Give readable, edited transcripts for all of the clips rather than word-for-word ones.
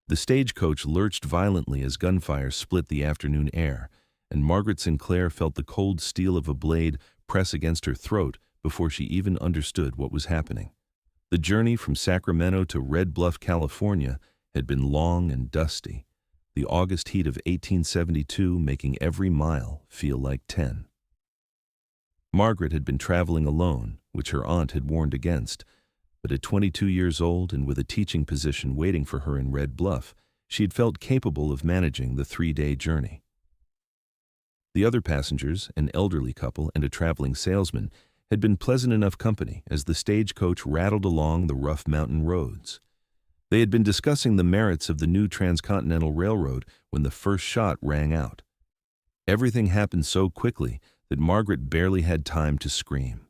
The stagecoach lurched violently as gunfire split the afternoon air, and Margaret Sinclair felt the cold steel of a blade press against her throat before she even understood what was happening. The journey from Sacramento to Red Bluff, California, had been long and dusty, the August heat of 1872 making every mile feel like 10. Margaret had been traveling alone, which her aunt had warned against, but at 22 years old and with a teaching position waiting for her in Red Bluff, she had felt capable of managing the 3-day journey. The other passengers, an elderly couple and a traveling salesman, had been pleasant enough company as the stagecoach rattled along the rough mountain roads. They had been discussing the merits of the new transcontinental railroad when the first shot rang out. Everything happened so quickly that Margaret barely had time to scream.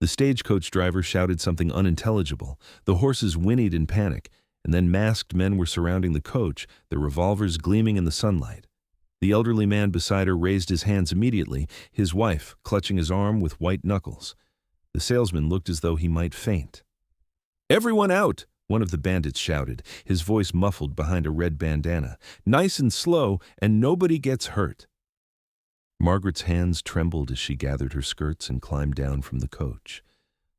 The stagecoach driver shouted something unintelligible, the horses whinnied in panic, and then masked men were surrounding the coach, their revolvers gleaming in the sunlight. The elderly man beside her raised his hands immediately, his wife clutching his arm with white knuckles. The salesman looked as though he might faint. "Everyone out!" one of the bandits shouted, his voice muffled behind a red bandana. "Nice and slow, and nobody gets hurt." Margaret's hands trembled as she gathered her skirts and climbed down from the coach.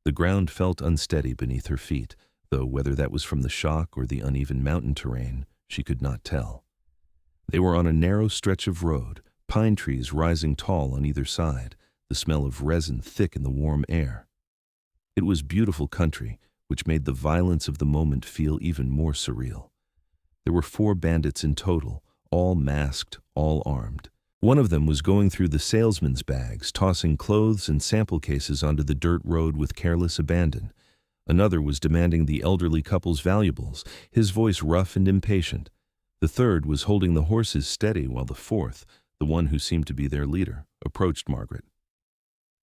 The ground felt unsteady beneath her feet, though whether that was from the shock or the uneven mountain terrain, she could not tell. They were on a narrow stretch of road, pine trees rising tall on either side, the smell of resin thick in the warm air. It was beautiful country, which made the violence of the moment feel even more surreal. There were 4 bandits in total, all masked, all armed. One of them was going through the salesman's bags, tossing clothes and sample cases onto the dirt road with careless abandon. Another was demanding the elderly couple's valuables, his voice rough and impatient. The third was holding the horses steady while the fourth, the one who seemed to be their leader, approached Margaret.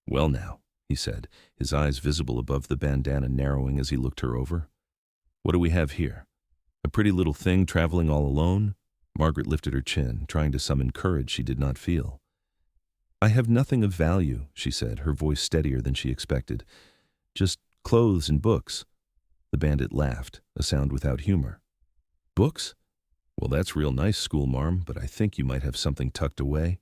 "Well now," he said, his eyes visible above the bandana narrowing as he looked her over. "What do we have here? A pretty little thing traveling all alone?" Margaret lifted her chin, trying to summon courage she did not feel. "I have nothing of value," she said, her voice steadier than she expected. "Just clothes and books." The bandit laughed, a sound without humor. "Books? Well, that's real nice, schoolmarm, but I think you might have something tucked away."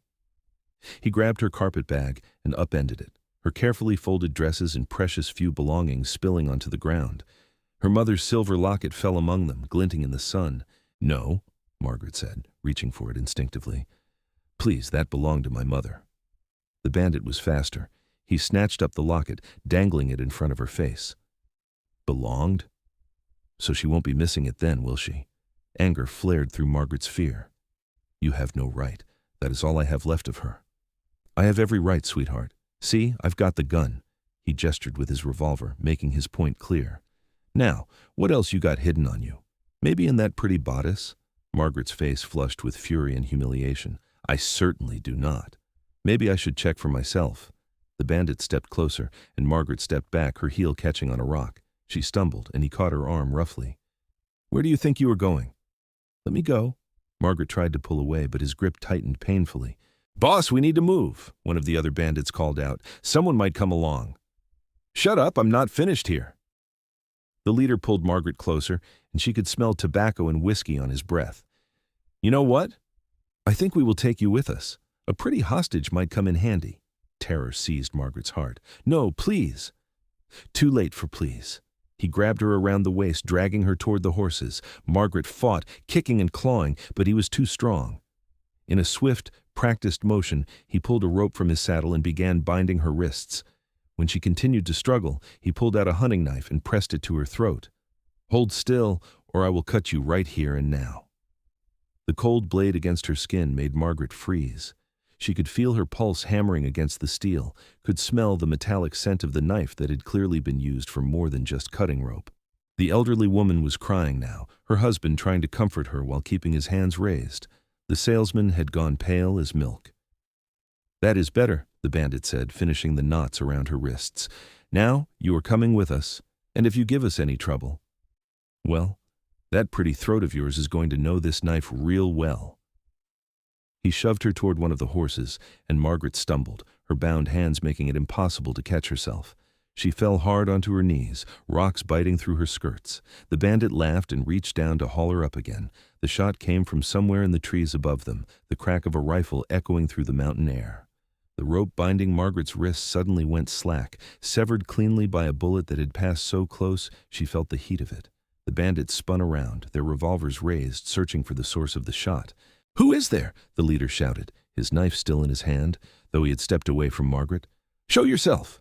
He grabbed her carpet bag and upended it, her carefully folded dresses and precious few belongings spilling onto the ground. Her mother's silver locket fell among them, glinting in the sun. "No," Margaret said, reaching for it instinctively. "Please, that belonged to my mother." The bandit was faster. He snatched up the locket, dangling it in front of her face. "Belonged? So she won't be missing it then, will she?" Anger flared through Margaret's fear. "You have no right. That is all I have left of her." "I have every right, sweetheart. See, I've got the gun." He gestured with his revolver, making his point clear. "Now, what else you got hidden on you? Maybe in that pretty bodice?" Margaret's face flushed with fury and humiliation. "I certainly do not. Maybe I should check for myself." The bandit stepped closer, and Margaret stepped back, her heel catching on a rock. She stumbled, and he caught her arm roughly. "Where do you think you are going?" "Let me go." Margaret tried to pull away, but his grip tightened painfully. "Boss, we need to move," one of the other bandits called out. "Someone might come along." "Shut up, I'm not finished here." The leader pulled Margaret closer, and she could smell tobacco and whiskey on his breath. "You know what? I think we will take you with us. A pretty hostage might come in handy." Terror seized Margaret's heart. "No, please." Too late for please. He grabbed her around the waist, dragging her toward the horses. Margaret fought, kicking and clawing, but he was too strong. In a swift, practiced motion, he pulled a rope from his saddle and began binding her wrists. When she continued to struggle, he pulled out a hunting knife and pressed it to her throat. "Hold still, or I will cut you right here and now." The cold blade against her skin made Margaret freeze. She could feel her pulse hammering against the steel, could smell the metallic scent of the knife that had clearly been used for more than just cutting rope. The elderly woman was crying now, her husband trying to comfort her while keeping his hands raised. The salesman had gone pale as milk. "That is better," the bandit said, finishing the knots around her wrists. "Now you are coming with us, and if you give us any trouble, well, that pretty throat of yours is going to know this knife real well." He shoved her toward one of the horses, and Margaret stumbled, her bound hands making it impossible to catch herself. She fell hard onto her knees, rocks biting through her skirts. The bandit laughed and reached down to haul her up again. The shot came from somewhere in the trees above them, the crack of a rifle echoing through the mountain air. The rope binding Margaret's wrists suddenly went slack, severed cleanly by a bullet that had passed so close she felt the heat of it. The bandits spun around, their revolvers raised, searching for the source of the shot. "Who is there?" the leader shouted, his knife still in his hand, though he had stepped away from Margaret. "Show yourself!"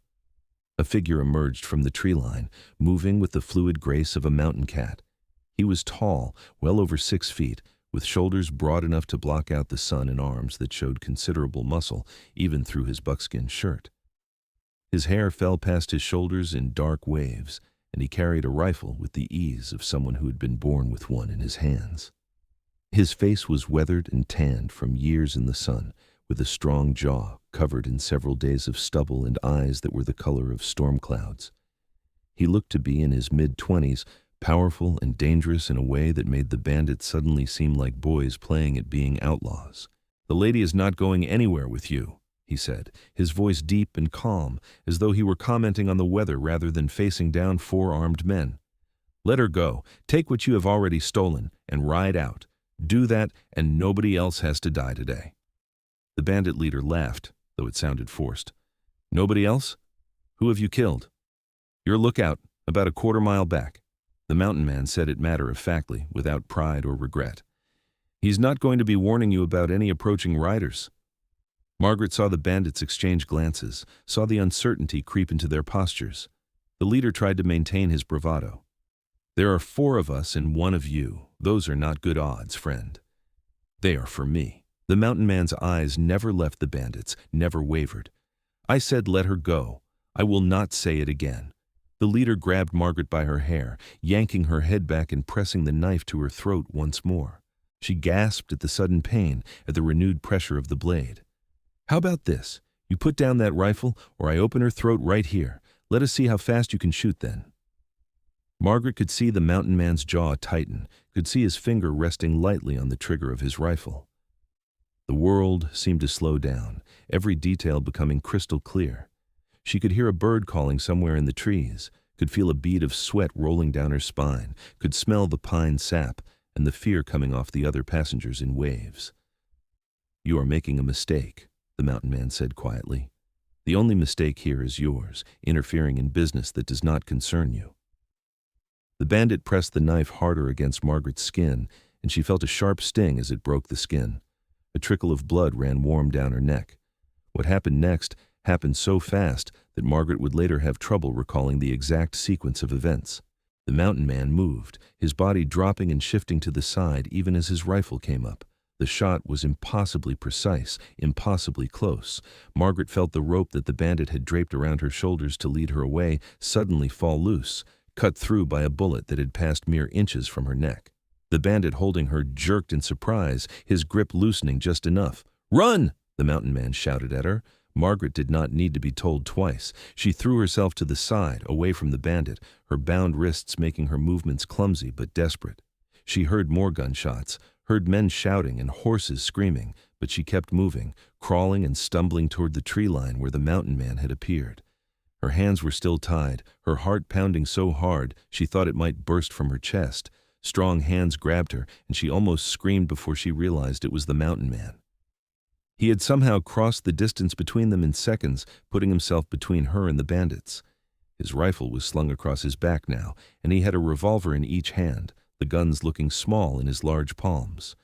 A figure emerged from the tree line, moving with the fluid grace of a mountain cat. He was tall, well over 6 feet, with shoulders broad enough to block out the sun and arms that showed considerable muscle, even through his buckskin shirt. His hair fell past his shoulders in dark waves, and he carried a rifle with the ease of someone who had been born with one in his hands. His face was weathered and tanned from years in the sun, with a strong jaw covered in several days of stubble and eyes that were the color of storm clouds. He looked to be in his mid-20s, powerful and dangerous in a way that made the bandits suddenly seem like boys playing at being outlaws. "The lady is not going anywhere with you," he said, his voice deep and calm, as though he were commenting on the weather rather than facing down 4 armed men. "Let her go, take what you have already stolen, and ride out. Do that, and nobody else has to die today." The bandit leader laughed, though it sounded forced. "Nobody else? Who have you killed?" "Your lookout, about a quarter-mile back." The mountain man said it matter-of-factly, without pride or regret. "He's not going to be warning you about any approaching riders." Margaret saw the bandits exchange glances, saw the uncertainty creep into their postures. The leader tried to maintain his bravado. "There are 4 of us and 1 of you. Those are not good odds, friend." "They are for me." The mountain man's eyes never left the bandits, never wavered. "I said let her go. I will not say it again." The leader grabbed Margaret by her hair, yanking her head back and pressing the knife to her throat once more. She gasped at the sudden pain, at the renewed pressure of the blade. "How about this? You put down that rifle, or I open her throat right here. Let us see how fast you can shoot then." Margaret could see the mountain man's jaw tighten, could see his finger resting lightly on the trigger of his rifle. The world seemed to slow down, every detail becoming crystal clear. She could hear a bird calling somewhere in the trees, could feel a bead of sweat rolling down her spine, could smell the pine sap and the fear coming off the other passengers in waves. "You are making a mistake," the mountain man said quietly. "The only mistake here is yours, interfering in business that does not concern you." The bandit pressed the knife harder against Margaret's skin, and she felt a sharp sting as it broke the skin. A trickle of blood ran warm down her neck. What happened next happened so fast that Margaret would later have trouble recalling the exact sequence of events. The mountain man moved, his body dropping and shifting to the side even as his rifle came up. The shot was impossibly precise, impossibly close. Margaret felt the rope that the bandit had draped around her shoulders to lead her away suddenly fall loose, cut through by a bullet that had passed mere inches from her neck. The bandit holding her jerked in surprise, his grip loosening just enough. "Run!" the mountain man shouted at her. Margaret did not need to be told twice. She threw herself to the side, away from the bandit, her bound wrists making her movements clumsy but desperate. She heard more gunshots, heard men shouting and horses screaming, but she kept moving, crawling and stumbling toward the tree line where the mountain man had appeared. Her hands were still tied, her heart pounding so hard she thought it might burst from her chest. Strong hands grabbed her, and she almost screamed before she realized it was the mountain man. He had somehow crossed the distance between them in seconds, putting himself between her and the bandits. His rifle was slung across his back now, and he had a revolver in each hand, the guns looking small in his large palms.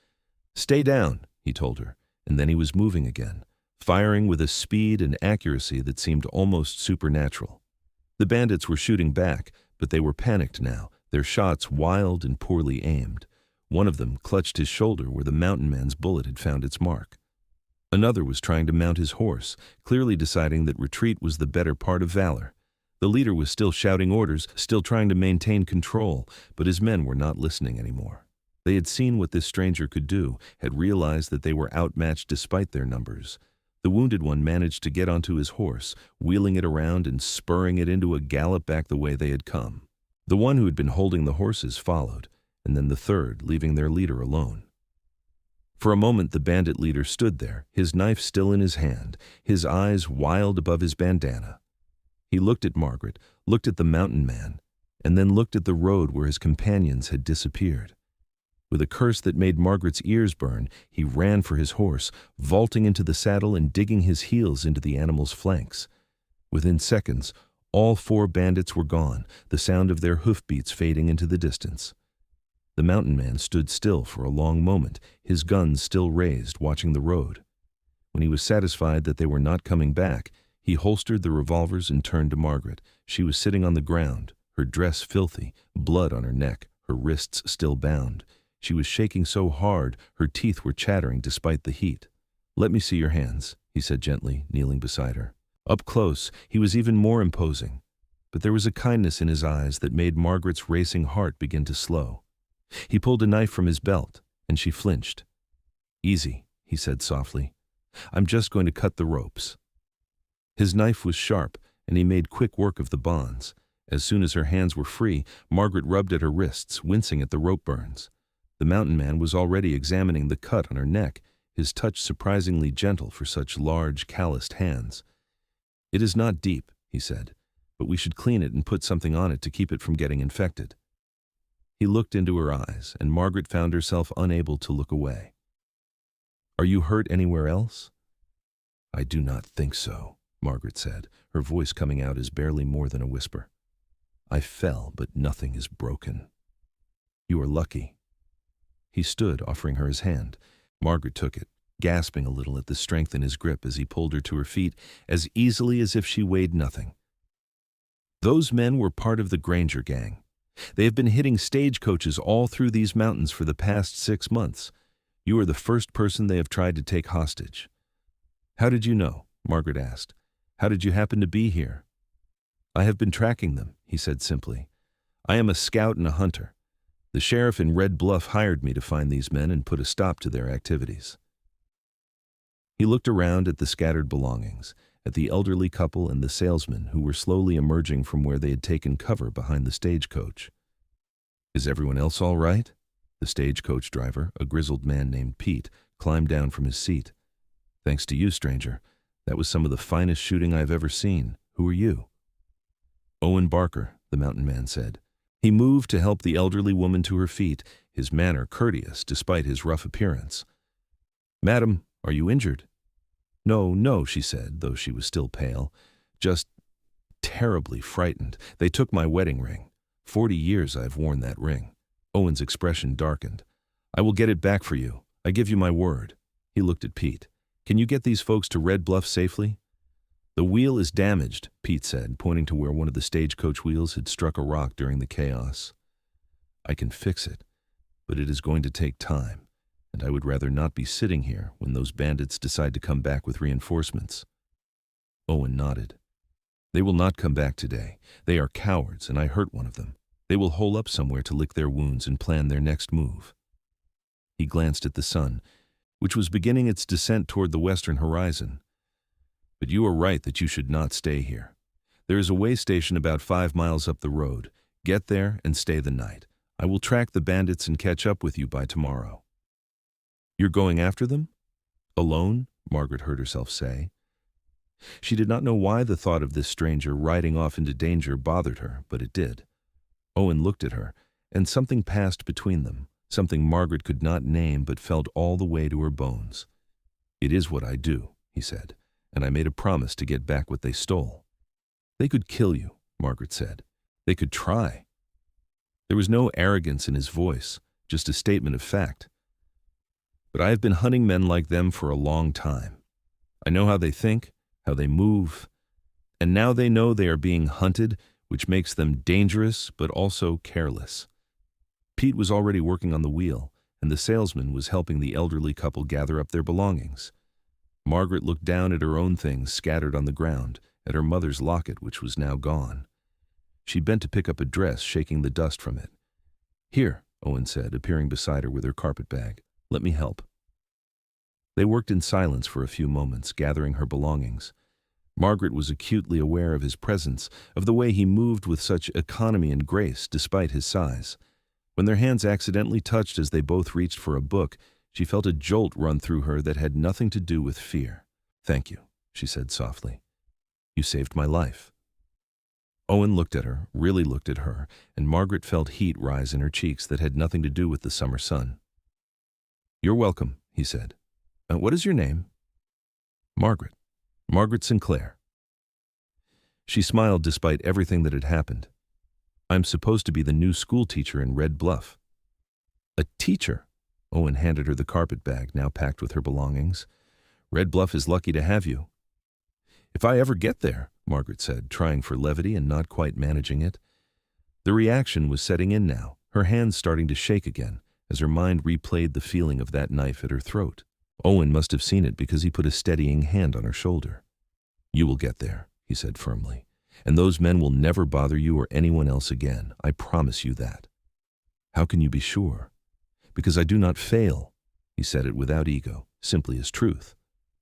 "Stay down," he told her, and then he was moving again, firing with a speed and accuracy that seemed almost supernatural. The bandits were shooting back, but they were panicked now, their shots wild and poorly aimed. One of them clutched his shoulder where the mountain man's bullet had found its mark. Another was trying to mount his horse, clearly deciding that retreat was the better part of valor. The leader was still shouting orders, still trying to maintain control, but his men were not listening anymore. They had seen what this stranger could do, had realized that they were outmatched despite their numbers. The wounded one managed to get onto his horse, wheeling it around and spurring it into a gallop back the way they had come. The one who had been holding the horses followed, and then the third, leaving their leader alone. For a moment the bandit leader stood there, his knife still in his hand, his eyes wild above his bandana. He looked at Margaret, looked at the mountain man, and then looked at the road where his companions had disappeared. With a curse that made Margaret's ears burn, he ran for his horse, vaulting into the saddle and digging his heels into the animal's flanks. Within seconds, all 4 bandits were gone, the sound of their hoofbeats fading into the distance. The mountain man stood still for a long moment, his guns still raised, watching the road. When he was satisfied that they were not coming back, he holstered the revolvers and turned to Margaret. She was sitting on the ground, her dress filthy, blood on her neck, her wrists still bound. She was shaking so hard, her teeth were chattering despite the heat. "Let me see your hands," he said gently, kneeling beside her. Up close, he was even more imposing, but there was a kindness in his eyes that made Margaret's racing heart begin to slow. He pulled a knife from his belt, and she flinched. "Easy," he said softly. "I'm just going to cut the ropes." His knife was sharp, and he made quick work of the bonds. As soon as her hands were free, Margaret rubbed at her wrists, wincing at the rope burns. The mountain man was already examining the cut on her neck, his touch surprisingly gentle for such large, calloused hands. "It is not deep," he said, "but we should clean it and put something on it to keep it from getting infected." He looked into her eyes, and Margaret found herself unable to look away. "Are you hurt anywhere else?" "I do not think so," Margaret said, her voice coming out as barely more than a whisper. "I fell, but nothing is broken." "You are lucky." He stood, offering her his hand. Margaret took it, gasping a little at the strength in his grip as he pulled her to her feet as easily as if she weighed nothing. Those men were part of the Granger gang. They have been hitting stagecoaches all through these mountains for the past 6 months. You are the first person they have tried to take hostage. "How did you know?" Margaret asked. "How did you happen to be here?" "I have been tracking them," he said simply. "I am a scout and a hunter. The sheriff in Red Bluff hired me to find these men and put a stop to their activities." He looked around at the scattered belongings, at the elderly couple and the salesman who were slowly emerging from where they had taken cover behind the stagecoach. "Is everyone else all right?" The stagecoach driver, a grizzled man named Pete, climbed down from his seat. "Thanks to you, stranger. That was some of the finest shooting I've ever seen. Who are you?" "Owen Barker," the mountain man said. He moved to help the elderly woman to her feet, his manner courteous despite his rough appearance. "Madam, are you injured?" "No, no," she said, though she was still pale. "Just terribly frightened. They took my wedding ring. 40 years I've worn that ring." Owen's expression darkened. "I will get it back for you. I give you my word." He looked at Pete. "Can you get these folks to Red Bluff safely?" "The wheel is damaged," Pete said, pointing to where one of the stagecoach wheels had struck a rock during the chaos. "I can fix it, but it is going to take time, and I would rather not be sitting here when those bandits decide to come back with reinforcements." Owen nodded. "They will not come back today. They are cowards, and I hurt one of them. They will hole up somewhere to lick their wounds and plan their next move." He glanced at the sun, which was beginning its descent toward the western horizon. "But you are right that you should not stay here. There is a way station about 5 miles up the road. Get there and stay the night. I will track the bandits and catch up with you by tomorrow." "You're going after them?" "Alone?" Margaret heard herself say. She did not know why the thought of this stranger riding off into danger bothered her, but it did. Owen looked at her, and something passed between them, something Margaret could not name but felt all the way to her bones. "It is what I do," he said, "and I made a promise to get back what they stole." "They could kill you," Margaret said. "They could try." There was no arrogance in his voice, just a statement of fact. "But I have been hunting men like them for a long time. I know how they think, how they move, and now they know they are being hunted, which makes them dangerous but also careless." Pete was already working on the wheel, and the salesman was helping the elderly couple gather up their belongings. Margaret looked down at her own things scattered on the ground, at her mother's locket, which was now gone. She bent to pick up a dress, shaking the dust from it. "Here," Owen said, appearing beside her with her carpet bag. "Let me help." They worked in silence for a few moments, gathering her belongings. Margaret was acutely aware of his presence, of the way he moved with such economy and grace despite his size. When their hands accidentally touched as they both reached for a book, she felt a jolt run through her that had nothing to do with fear. "Thank you," she said softly. "You saved my life." Owen looked at her, really looked at her, and Margaret felt heat rise in her cheeks that had nothing to do with the summer sun. "You're welcome," he said. "What is your name?" "Margaret. Margaret Sinclair." She smiled despite everything that had happened. "I'm supposed to be the new school teacher in Red Bluff." "A teacher?" Owen handed her the carpet bag, now packed with her belongings. "Red Bluff is lucky to have you." "If I ever get there," Margaret said, trying for levity and not quite managing it. The reaction was setting in now, her hands starting to shake again, as her mind replayed the feeling of that knife at her throat. Owen must have seen it because he put a steadying hand on her shoulder. "You will get there," he said firmly, "and those men will never bother you or anyone else again. I promise you that." "How can you be sure?" "Because I do not fail." He said it without ego, simply as truth.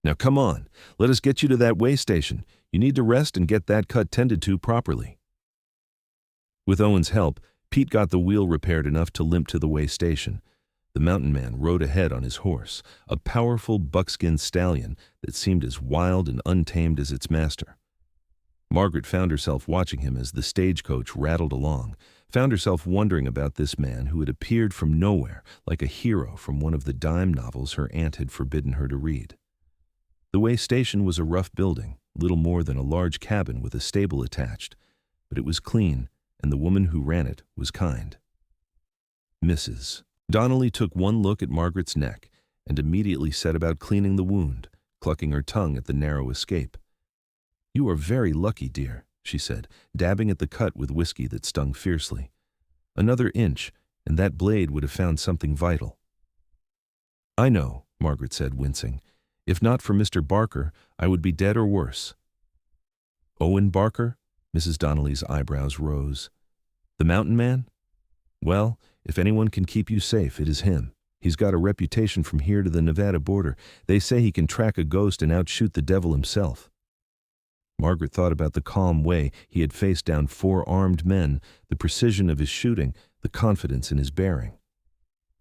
"Now come on, let us get you to that way station. You need to rest and get that cut tended to properly." With Owen's help, Pete got the wheel repaired enough to limp to the way station. The mountain man rode ahead on his horse, a powerful buckskin stallion that seemed as wild and untamed as its master. Margaret found herself watching him as the stagecoach rattled along, found herself wondering about this man who had appeared from nowhere like a hero from one of the dime novels her aunt had forbidden her to read. The way station was a rough building, little more than a large cabin with a stable attached, but it was clean, and the woman who ran it was kind. Mrs. Donnelly took one look at Margaret's neck and immediately set about cleaning the wound, clucking her tongue at the narrow escape. "You are very lucky, dear," she said, dabbing at the cut with whiskey that stung fiercely. "Another inch, and that blade would have found something vital." "I know," Margaret said, wincing. "If not for Mr. Barker, I would be dead or worse." "Owen Barker?" Mrs. Donnelly's eyebrows rose. "The mountain man? Well, if anyone can keep you safe, it is him. He's got a reputation from here to the Nevada border. They say he can track a ghost and outshoot the devil himself." Margaret thought about the calm way he had faced down 4 armed men, the precision of his shooting, the confidence in his bearing.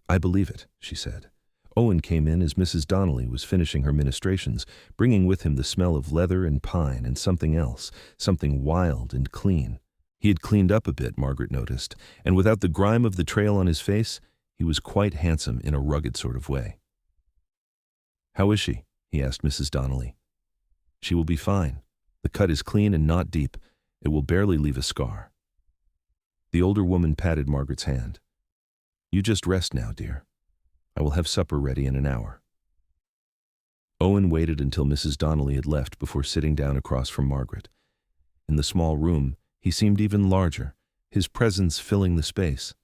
"I believe it," she said. Owen came in as Mrs. Donnelly was finishing her ministrations, bringing with him the smell of leather and pine and something else, something wild and clean. He had cleaned up a bit, Margaret noticed, and without the grime of the trail on his face, he was quite handsome in a rugged sort of way. "How is she?" he asked Mrs. Donnelly. "She will be fine. The cut is clean and not deep. It will barely leave a scar." The older woman patted Margaret's hand. "You just rest now, dear. I will have supper ready in an hour." Owen waited until Mrs. Donnelly had left before sitting down across from Margaret. In the small room, he seemed even larger, his presence filling the space.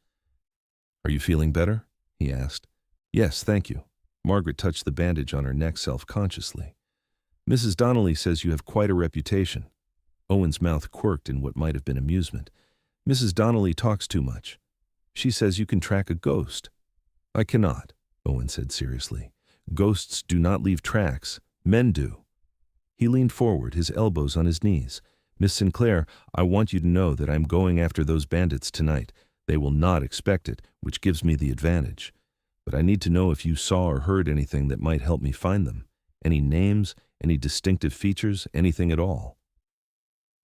"Are you feeling better?" he asked. "Yes, thank you." Margaret touched the bandage on her neck self-consciously. "Mrs. Donnelly says you have quite a reputation." Owen's mouth quirked in what might have been amusement. "Mrs. Donnelly talks too much. She says you can track a ghost." "I cannot," Owen said seriously. "Ghosts do not leave tracks. Men do." He leaned forward, his elbows on his knees. "Miss Sinclair, I want you to know that I'm going after those bandits tonight. They will not expect it, which gives me the advantage. But I need to know if you saw or heard anything that might help me find them. Any names, any distinctive features, anything at all."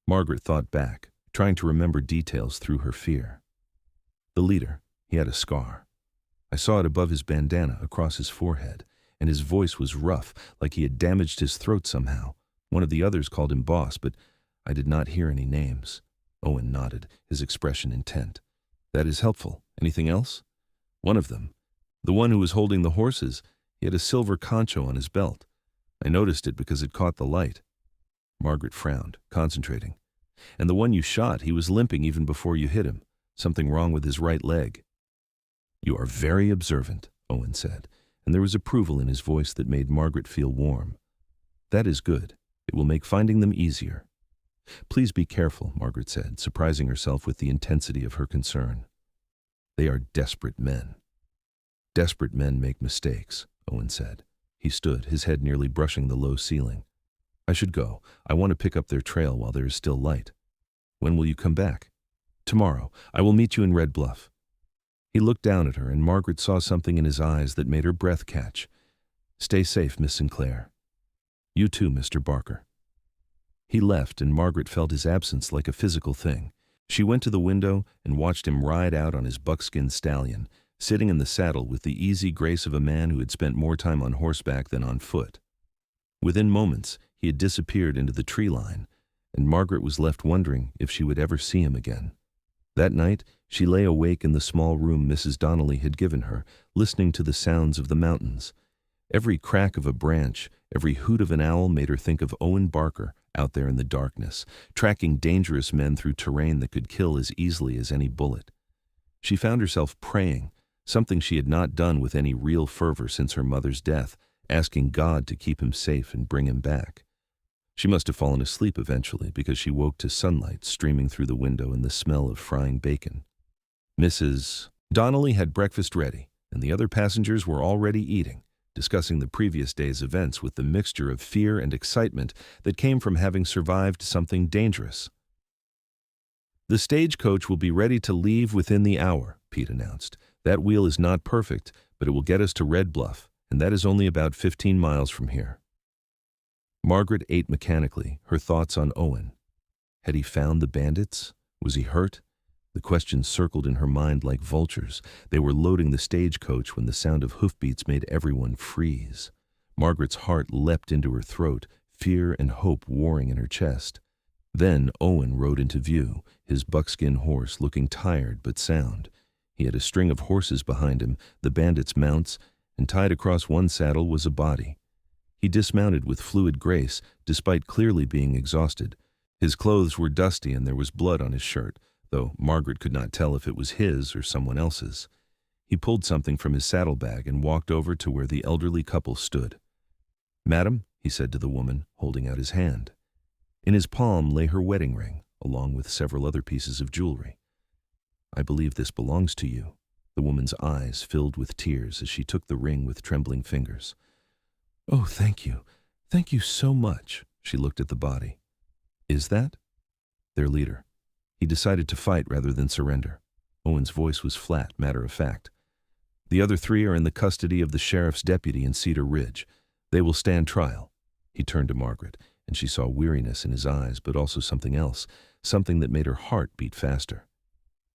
Margaret thought back, trying to remember details through her fear. "The leader, he had a scar. I saw it above his bandana, across his forehead, and his voice was rough, like he had damaged his throat somehow. One of the others called him boss, but I did not hear any names." Owen nodded, his expression intent. "That is helpful. Anything else?" "One of them. The one who was holding the horses. He had a silver concho on his belt. I noticed it because it caught the light." Margaret frowned, concentrating. "And the one you shot, he was limping even before you hit him. Something wrong with his right leg." "You are very observant," Owen said, and there was approval in his voice that made Margaret feel warm. "That is good. It will make finding them easier." "Please be careful," Margaret said, surprising herself with the intensity of her concern. "They are desperate men." "Desperate men make mistakes," Owen said. He stood, his head nearly brushing the low ceiling. "I should go. I want to pick up their trail while there is still light." "When will you come back?" "Tomorrow. I will meet you in Red Bluff." He looked down at her, and Margaret saw something in his eyes that made her breath catch. "Stay safe, Miss Sinclair." "You too, Mr. Barker." He left, and Margaret felt his absence like a physical thing. She went to the window and watched him ride out on his buckskin stallion, sitting in the saddle with the easy grace of a man who had spent more time on horseback than on foot. Within moments, he had disappeared into the tree line, and Margaret was left wondering if she would ever see him again. That night, she lay awake in the small room Mrs. Donnelly had given her, listening to the sounds of the mountains. Every crack of a branch, every hoot of an owl made her think of Owen Barker out there in the darkness, tracking dangerous men through terrain that could kill as easily as any bullet. She found herself praying, something she had not done with any real fervor since her mother's death, asking God to keep him safe and bring him back. She must have fallen asleep eventually because she woke to sunlight streaming through the window and the smell of frying bacon. Mrs. Donnelly had breakfast ready, and the other passengers were already eating, discussing the previous day's events with the mixture of fear and excitement that came from having survived something dangerous. "The stagecoach will be ready to leave within the hour," Pete announced. "That wheel is not perfect, but it will get us to Red Bluff, and that is only about 15 miles from here." Margaret ate mechanically, her thoughts on Owen. Had he found the bandits? Was he hurt? The questions circled in her mind like vultures. They were loading the stagecoach when the sound of hoofbeats made everyone freeze. Margaret's heart leapt into her throat, fear and hope warring in her chest. Then Owen rode into view, his buckskin horse looking tired but sound. He had a string of horses behind him, the bandits' mounts, and tied across one saddle was a body. He dismounted with fluid grace, despite clearly being exhausted. His clothes were dusty and there was blood on his shirt, though Margaret could not tell if it was his or someone else's. He pulled something from his saddlebag and walked over to where the elderly couple stood. "Madam," he said to the woman, holding out his hand. In his palm lay her wedding ring, along with several other pieces of jewelry. "I believe this belongs to you." The woman's eyes filled with tears as she took the ring with trembling fingers. "Oh, thank you. Thank you so much." She looked at the body. "Is that?" "Their leader. He decided to fight rather than surrender." Owen's voice was flat, matter-of-fact. "The other three are in the custody of the sheriff's deputy in Cedar Ridge. They will stand trial." He turned to Margaret, and she saw weariness in his eyes, but also something else, something that made her heart beat faster.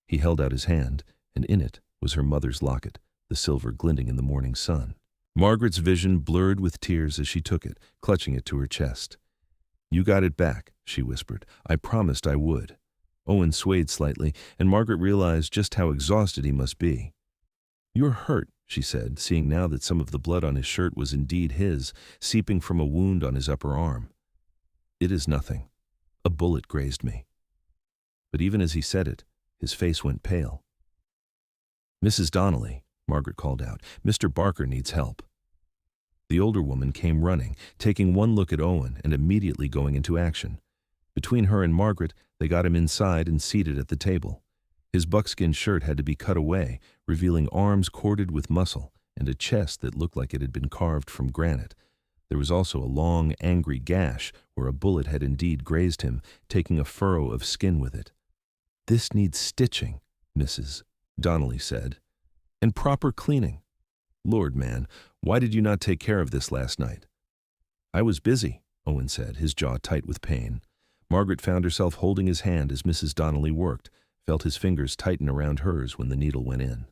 He held out his hand, and in it was her mother's locket, the silver glinting in the morning sun. Margaret's vision blurred with tears as she took it, clutching it to her chest. "You got it back," she whispered. "I promised I would." Owen swayed slightly, and Margaret realized just how exhausted he must be. "You're hurt," she said, seeing now that some of the blood on his shirt was indeed his, seeping from a wound on his upper arm. "It is nothing. A bullet grazed me." But even as he said it, his face went pale. "Mrs. Donnelly," Margaret called out, "Mr. Barker needs help." The older woman came running, taking one look at Owen and immediately going into action. Between her and Margaret, they got him inside and seated at the table. His buckskin shirt had to be cut away, revealing arms corded with muscle and a chest that looked like it had been carved from granite. There was also a long, angry gash where a bullet had indeed grazed him, taking a furrow of skin with it. "This needs stitching," Mrs. Donnelly said, "and proper cleaning. Lord, man, why did you not take care of this last night?" "I was busy," Owen said, his jaw tight with pain. Margaret found herself holding his hand as Mrs. Donnelly worked, felt his fingers tighten around hers when the needle went in.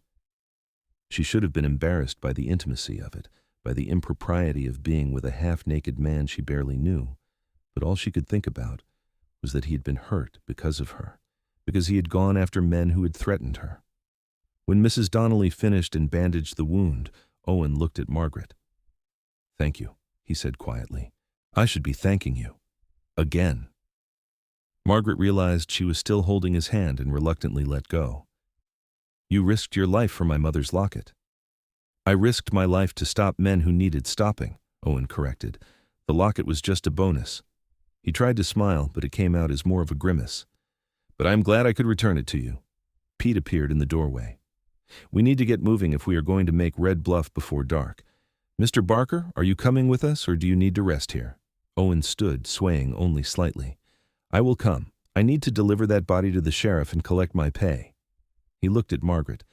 She should have been embarrassed by the intimacy of it, by the impropriety of being with a half-naked man she barely knew, but all she could think about was that he had been hurt because of her, because he had gone after men who had threatened her. When Mrs. Donnelly finished and bandaged the wound, Owen looked at Margaret. "Thank you," he said quietly. "I should be thanking you. Again." Margaret realized she was still holding his hand and reluctantly let go. "You risked your life for my mother's locket." "I risked my life to stop men who needed stopping," Owen corrected. "The locket was just a bonus." He tried to smile, but it came out as more of a grimace. "But I'm glad I could return it to you." Pete appeared in the doorway. "We need to get moving if we are going to make Red Bluff before dark. Mr. Barker, are you coming with us, or do you need to rest here?" Owen stood, swaying only slightly. "I will come. I need to deliver that body to the sheriff and collect my pay." He looked at Margaret.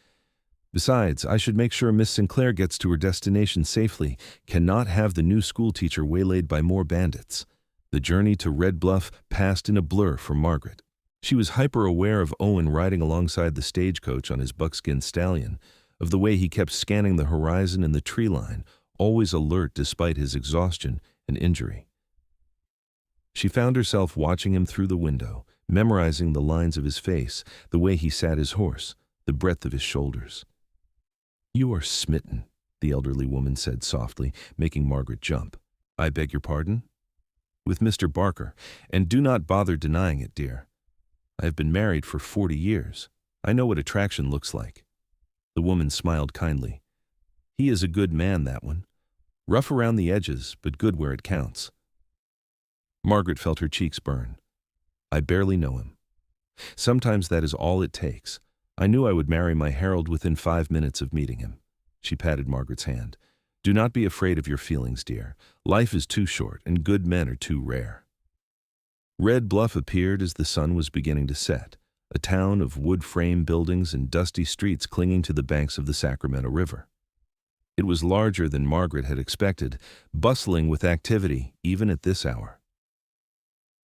"Besides, I should make sure Miss Sinclair gets to her destination safely. Cannot have the new schoolteacher waylaid by more bandits." The journey to Red Bluff passed in a blur for Margaret. She was hyper-aware of Owen riding alongside the stagecoach on his buckskin stallion, of the way he kept scanning the horizon and the tree line, always alert despite his exhaustion and injury. She found herself watching him through the window, memorizing the lines of his face, the way he sat his horse, the breadth of his shoulders. "You are smitten," the elderly woman said softly, making Margaret jump. "I beg your pardon?" "With Mr. Barker, and do not bother denying it, dear. I have been married for 40 years. I know what attraction looks like." The woman smiled kindly. "He is a good man, that one. Rough around the edges, but good where it counts." Margaret felt her cheeks burn. "I barely know him. Sometimes that is all it takes. I knew I would marry my Harold within 5 minutes of meeting him." She patted Margaret's hand. "Do not be afraid of your feelings, dear. Life is too short, and good men are too rare." Red Bluff appeared as the sun was beginning to set, a town of wood-frame buildings and dusty streets clinging to the banks of the Sacramento River. It was larger than Margaret had expected, bustling with activity even at this hour.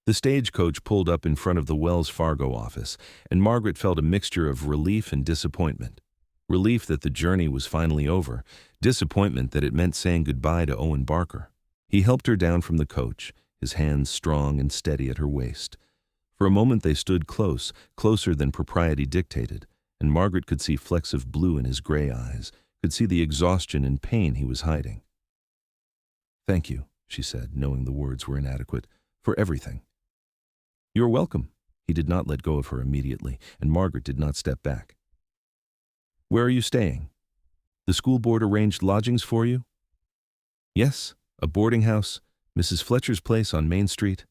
The stagecoach pulled up in front of the Wells Fargo office, and Margaret felt a mixture of relief and disappointment. Relief that the journey was finally over, disappointment that it meant saying goodbye to Owen Barker. He helped her down from the coach, his hands strong and steady at her waist. For a moment they stood close, closer than propriety dictated, and Margaret could see flecks of blue in his gray eyes, could see the exhaustion and pain he was hiding. "Thank you," she said, knowing the words were inadequate, "for everything." "You're welcome." He did not let go of her immediately, and Margaret did not step back. "Where are you staying? The school board arranged lodgings for you?" "Yes, a boarding house, Mrs. Fletcher's place on Main Street."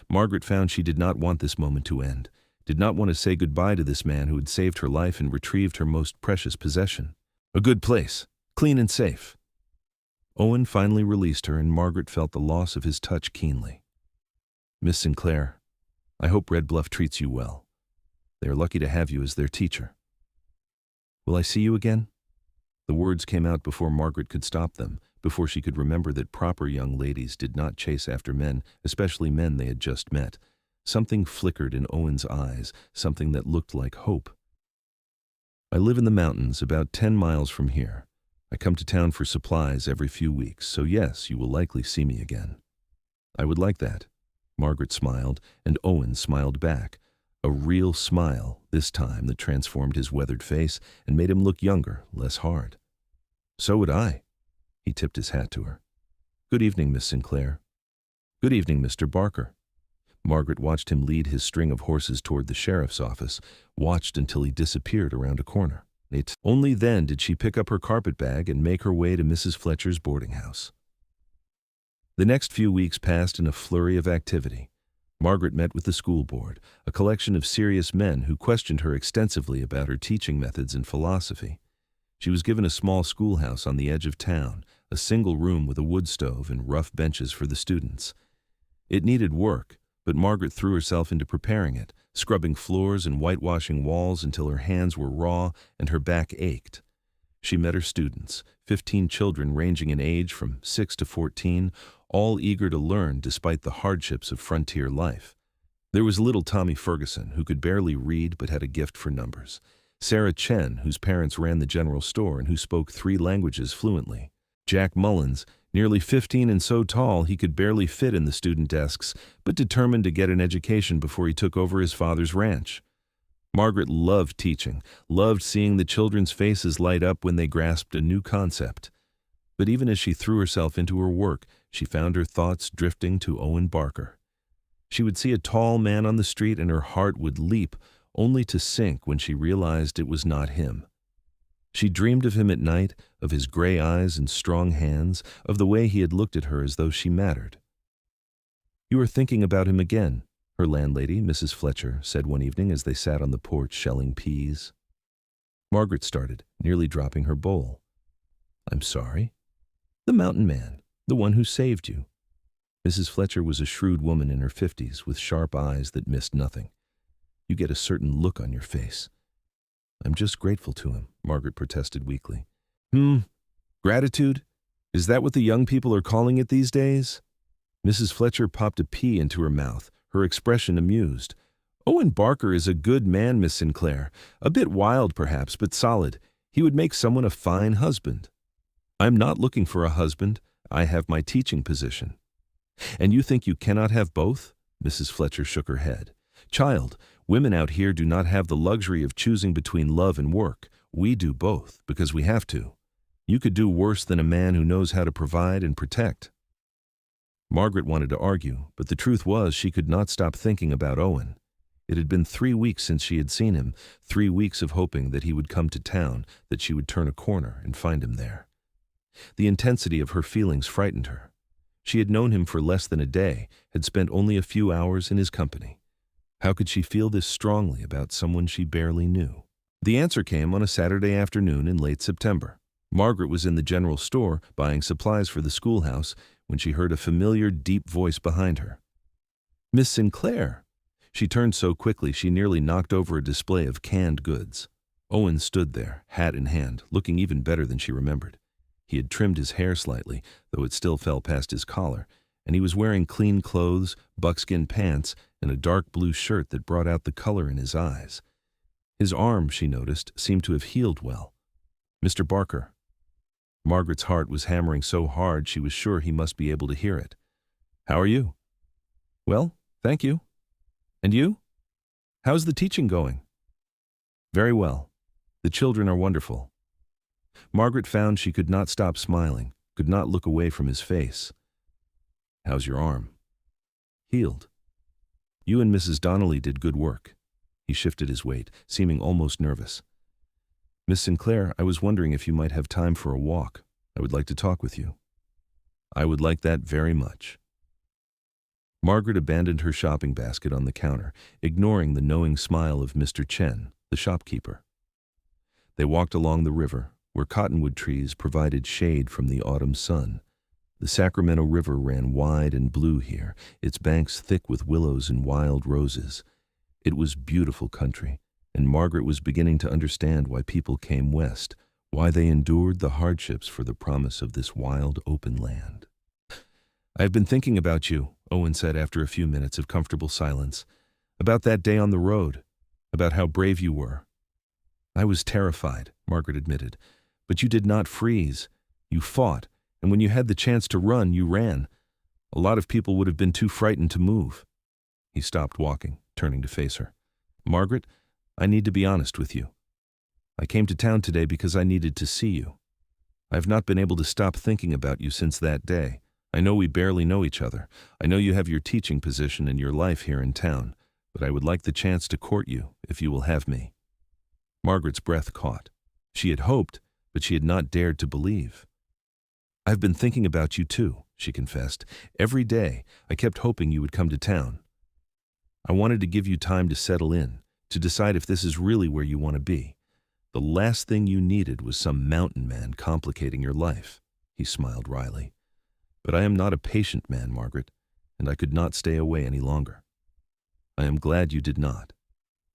Margaret found she did not want this moment to end, did not want to say goodbye to this man who had saved her life and retrieved her most precious possession. "A good place, clean and safe." Owen finally released her, and Margaret felt the loss of his touch keenly. "Miss Sinclair, I hope Red Bluff treats you well. They are lucky to have you as their teacher." "Will I see you again?" The words came out before Margaret could stop them, before she could remember that proper young ladies did not chase after men, especially men they had just met. Something flickered in Owen's eyes, something that looked like hope. "I live in the mountains about 10 miles from here. I come to town for supplies every few weeks, so yes, you will likely see me again." "I would like that." Margaret smiled, and Owen smiled back. A real smile, this time, that transformed his weathered face and made him look younger, less hard. "So would I." He tipped his hat to her. "Good evening, Miss Sinclair." "Good evening, Mr. Barker." Margaret watched him lead his string of horses toward the sheriff's office, watched until he disappeared around a corner. Only then did she pick up her carpetbag and make her way to Mrs. Fletcher's boarding house. The next few weeks passed in a flurry of activity. Margaret met with the school board, a collection of serious men who questioned her extensively about her teaching methods and philosophy. She was given a small schoolhouse on the edge of town, a single room with a wood stove and rough benches for the students. It needed work, but Margaret threw herself into preparing it, scrubbing floors and whitewashing walls until her hands were raw and her back ached. She met her students, 15 children ranging in age from 6 to 14, all eager to learn despite the hardships of frontier life. There was little Tommy Ferguson, who could barely read but had a gift for numbers. Sarah Chen, whose parents ran the general store and who spoke 3 languages fluently. Jack Mullins, nearly 15 and so tall he could barely fit in the student desks, but determined to get an education before he took over his father's ranch. Margaret loved teaching, loved seeing the children's faces light up when they grasped a new concept. But even as she threw herself into her work, she found her thoughts drifting to Owen Barker. She would see a tall man on the street and her heart would leap, only to sink when she realized it was not him. She dreamed of him at night, of his gray eyes and strong hands, of the way he had looked at her as though she mattered. "You are thinking about him again," her landlady, Mrs. Fletcher, said one evening as they sat on the porch shelling peas. Margaret started, nearly dropping her bowl. "I'm sorry." "The mountain man, the one who saved you." Mrs. Fletcher was a shrewd woman in her 50s with sharp eyes that missed nothing. "You get a certain look on your face." "I'm just grateful to him," Margaret protested weakly. Gratitude? Is that what the young people are calling it these days?" Mrs. Fletcher popped a pea into her mouth, her expression amused. "Owen Barker is a good man, Miss Sinclair. A bit wild, perhaps, but solid. He would make someone a fine husband." "I'm not looking for a husband. I have my teaching position." "And you think you cannot have both?" Mrs. Fletcher shook her head. "Child, women out here do not have the luxury of choosing between love and work. We do both, because we have to. You could do worse than a man who knows how to provide and protect." Margaret wanted to argue, but the truth was she could not stop thinking about Owen. It had been 3 weeks since she had seen him, 3 weeks of hoping that he would come to town, that she would turn a corner and find him there. The intensity of her feelings frightened her. She had known him for less than a day, had spent only a few hours in his company. How could she feel this strongly about someone she barely knew? The answer came on a Saturday afternoon in late September. Margaret was in the general store buying supplies for the schoolhouse when she heard a familiar, deep voice behind her. "Miss Sinclair!" She turned so quickly she nearly knocked over a display of canned goods. Owen stood there, hat in hand, looking even better than she remembered. He had trimmed his hair slightly, though it still fell past his collar, and he was wearing clean clothes, buckskin pants, and a dark blue shirt that brought out the color in his eyes. His arm, she noticed, seemed to have healed well. "Mr. Barker." Margaret's heart was hammering so hard she was sure he must be able to hear it. "How are you?" "Well, thank you. And you? How's the teaching going?" "Very well. The children are wonderful." Margaret found she could not stop smiling, could not look away from his face. "How's your arm?" "Healed. You and Mrs. Donnelly did good work." He shifted his weight, seeming almost nervous. "Miss Sinclair, I was wondering if you might have time for a walk. I would like to talk with you." "I would like that very much." Margaret abandoned her shopping basket on the counter, ignoring the knowing smile of Mr. Chen, the shopkeeper. They walked along the river, where cottonwood trees provided shade from the autumn sun. The Sacramento River ran wide and blue here, its banks thick with willows and wild roses. It was beautiful country, and Margaret was beginning to understand why people came west, why they endured the hardships for the promise of this wild, open land. "I have been thinking about you," Owen said after a few minutes of comfortable silence. "About that day on the road, about how brave you were." "I was terrified," Margaret admitted. "But you did not freeze. You fought, and when you had the chance to run, you ran. A lot of people would have been too frightened to move." He stopped walking, turning to face her. "Margaret, I need to be honest with you. I came to town today because I needed to see you. I have not been able to stop thinking about you since that day. I know we barely know each other. I know you have your teaching position and your life here in town, but I would like the chance to court you, if you will have me." Margaret's breath caught. She had hoped, but she had not dared to believe. "I've been thinking about you too," she confessed. "Every day, I kept hoping you would come to town. I wanted to give you time to settle in, to decide if this is really where you want to be. The last thing you needed was some mountain man complicating your life." He smiled wryly. "But I am not a patient man, Margaret, and I could not stay away any longer." "I am glad you did not."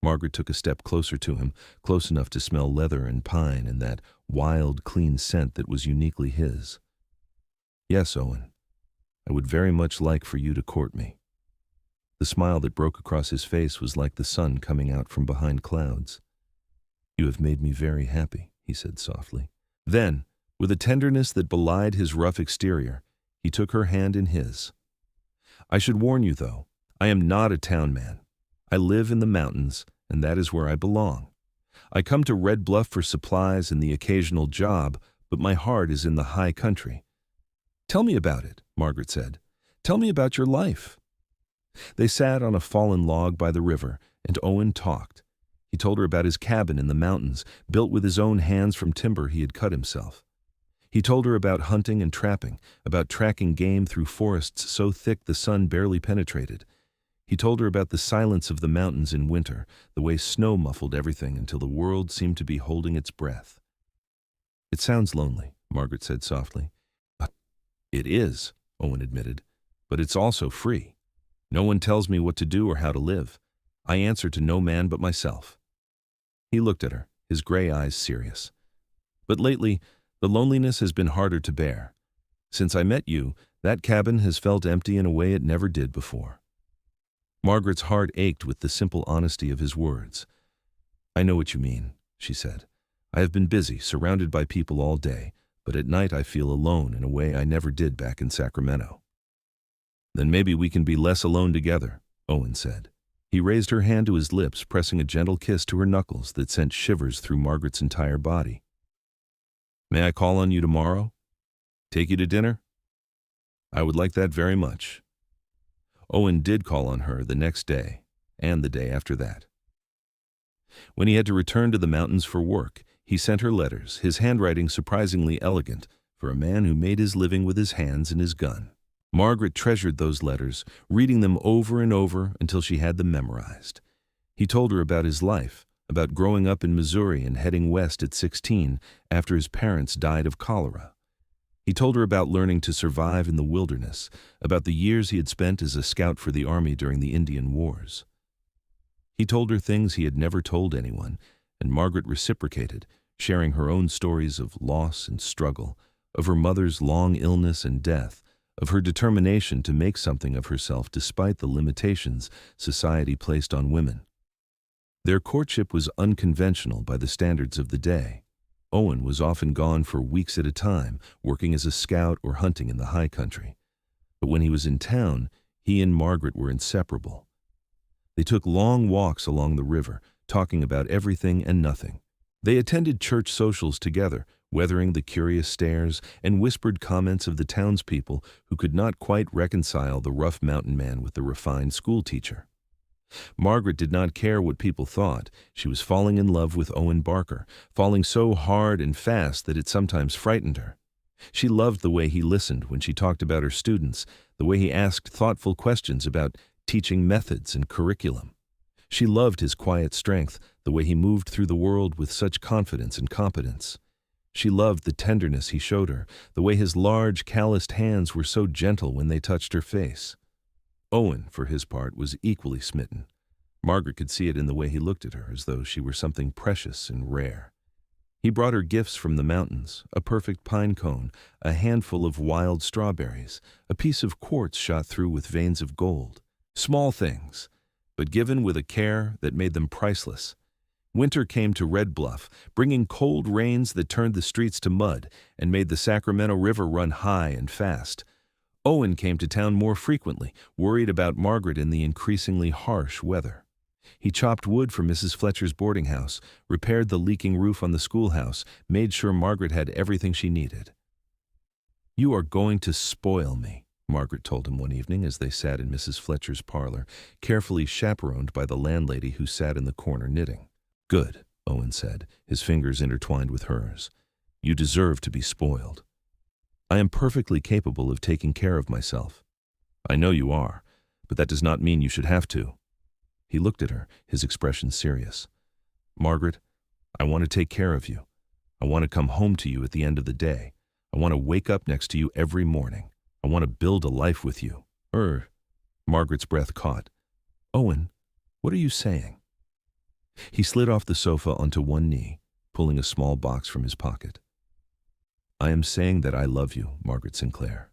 Margaret took a step closer to him, close enough to smell leather and pine and that wild, clean scent that was uniquely his. "Yes, Owen, I would very much like for you to court me." The smile that broke across his face was like the sun coming out from behind clouds. "You have made me very happy," he said softly. Then, with a tenderness that belied his rough exterior, he took her hand in his. "I should warn you, though, I am not a town man. I live in the mountains, and that is where I belong. I come to Red Bluff for supplies and the occasional job, but my heart is in the high country." "Tell me about it," Margaret said. "Tell me about your life." They sat on a fallen log by the river, and Owen talked. He told her about his cabin in the mountains, built with his own hands from timber he had cut himself. He told her about hunting and trapping, about tracking game through forests so thick the sun barely penetrated. He told her about the silence of the mountains in winter, the way snow muffled everything until the world seemed to be holding its breath. "It sounds lonely," Margaret said softly. "It is," Owen admitted, "but it's also free. No one tells me what to do or how to live. I answer to no man but myself." He looked at her, his gray eyes serious. "But lately, the loneliness has been harder to bear. Since I met you, That cabin has felt empty in a way it never did before. Margaret's heart ached with the simple honesty of his words. I know what you mean, she said. I have been busy, surrounded by people all day, but at night I feel alone in a way I never did back in Sacramento. Then maybe we can be less alone together, Owen said. He raised her hand to his lips, pressing a gentle kiss to her knuckles that sent shivers through Margaret's entire body. May I call on you tomorrow? Take you to dinner? I would like that very much. Owen did call on her the next day, and the day after that. When he had to return to the mountains for work, he sent her letters, his handwriting surprisingly elegant for a man who made his living with his hands and his gun. Margaret treasured those letters, reading them over and over until she had them memorized. He told her about his life, about growing up in Missouri and heading west at 16 after his parents died of cholera. He told her about learning to survive in the wilderness, about the years he had spent as a scout for the Army during the Indian Wars. He told her things he had never told anyone, and Margaret reciprocated, sharing her own stories of loss and struggle, of her mother's long illness and death, of her determination to make something of herself despite the limitations society placed on women. Their courtship was unconventional by the standards of the day. Owen was often gone for weeks at a time, working as a scout or hunting in the high country. But when he was in town, he and Margaret were inseparable. They took long walks along the river, talking about everything and nothing. They attended church socials together, weathering the curious stares and whispered comments of the townspeople who could not quite reconcile the rough mountain man with the refined schoolteacher. Margaret did not care what people thought. She was falling in love with Owen Barker, falling so hard and fast that it sometimes frightened her. She loved the way he listened when she talked about her students, the way he asked thoughtful questions about teaching methods and curriculum. She loved his quiet strength, the way he moved through the world with such confidence and competence. She loved the tenderness he showed her, the way his large, calloused hands were so gentle when they touched her face. Owen, for his part, was equally smitten. Margaret could see it in the way he looked at her, as though she were something precious and rare. He brought her gifts from the mountains, a perfect pine cone, a handful of wild strawberries, a piece of quartz shot through with veins of gold. Small things, but given with a care that made them priceless. Winter came to Red Bluff, bringing cold rains that turned the streets to mud and made the Sacramento River run high and fast. Owen came to town more frequently, worried about Margaret in the increasingly harsh weather. He chopped wood for Mrs. Fletcher's boarding house, repaired the leaking roof on the schoolhouse, made sure Margaret had everything she needed. "You are going to spoil me," Margaret told him one evening as they sat in Mrs. Fletcher's parlor, carefully chaperoned by the landlady who sat in the corner knitting. "Good," Owen said, his fingers intertwined with hers. "You deserve to be spoiled. I am perfectly capable of taking care of myself. I know you are, but that does not mean you should have to." He looked at her, his expression serious. "Margaret, I want to take care of you. I want to come home to you at the end of the day. I want to wake up next to you every morning. I want to build a life with you." Margaret's breath caught. "Owen, what are you saying?" He slid off the sofa onto one knee, pulling a small box from his pocket. "I am saying that I love you, Margaret Sinclair.